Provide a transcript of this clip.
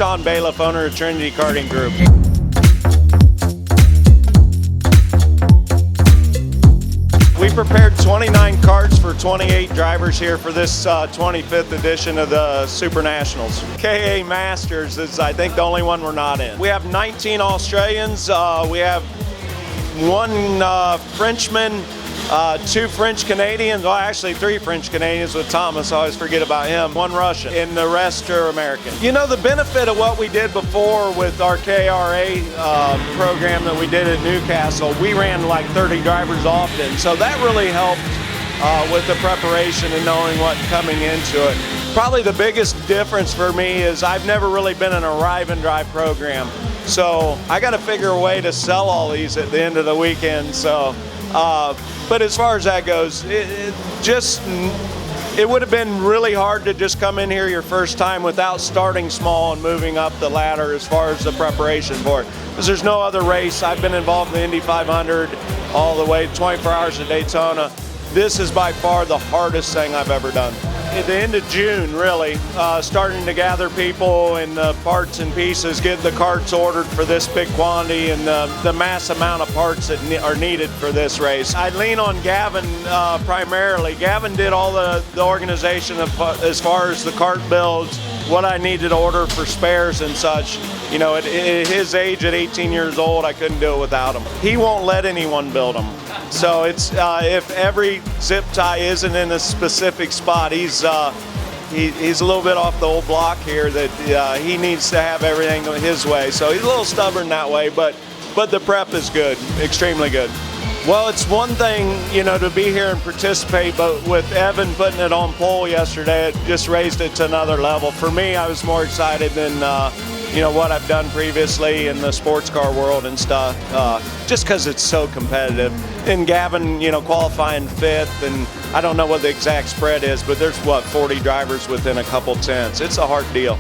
Shawn Bayliff, owner of Trinity Karting Group. We prepared 29 karts for 28 drivers here for this 25th edition of the SuperNationals. KA Masters is, I think, the only one we're not in. We have 19 Australians. We have one Frenchman, 2 French Canadians, well actually 3 French Canadians with Thomas, I always forget about him, 1 Russian, and the rest are American. You know, the benefit of what we did before with our KRA program that we did at Newcastle, we ran like 30 drivers often, so that really helped with the preparation and knowing what coming into it. Probably the biggest difference for me is I've never really been in a arrive and drive program, so I got to figure a way to sell all these at the end of the weekend. So. But as far as that goes, it would have been really hard to just come in here your first time without starting small and moving up the ladder as far as the preparation for it. Because there's no other race. I've been involved in the Indy 500 all the way 24 hours to Daytona. This is by far the hardest thing I've ever done. At the end of June, really, starting to gather people and parts and pieces, get the karts ordered for this big quantity and the mass amount of parts that are needed for this race. I lean on Gavin primarily. Gavin did all the organization as far as the kart builds, what I needed to order for spares and such. You know, at his age, at 18 years old, I couldn't do it without him. He won't let anyone build them. So it's if every zip tie isn't in a specific spot, he's a little bit off the old block here that he needs to have everything his way. So he's a little stubborn that way, but the prep is good, extremely good. Well, it's one thing, you know, to be here and participate, but with Evan putting it on pole yesterday, it just raised it to another level. For me, I was more excited than you know, what I've done previously in the sports car world and stuff, just because it's so competitive. And Gavin, you know, qualifying 5th, and I don't know what the exact spread is, but there's, what, 40 drivers within a couple tenths. It's a hard deal.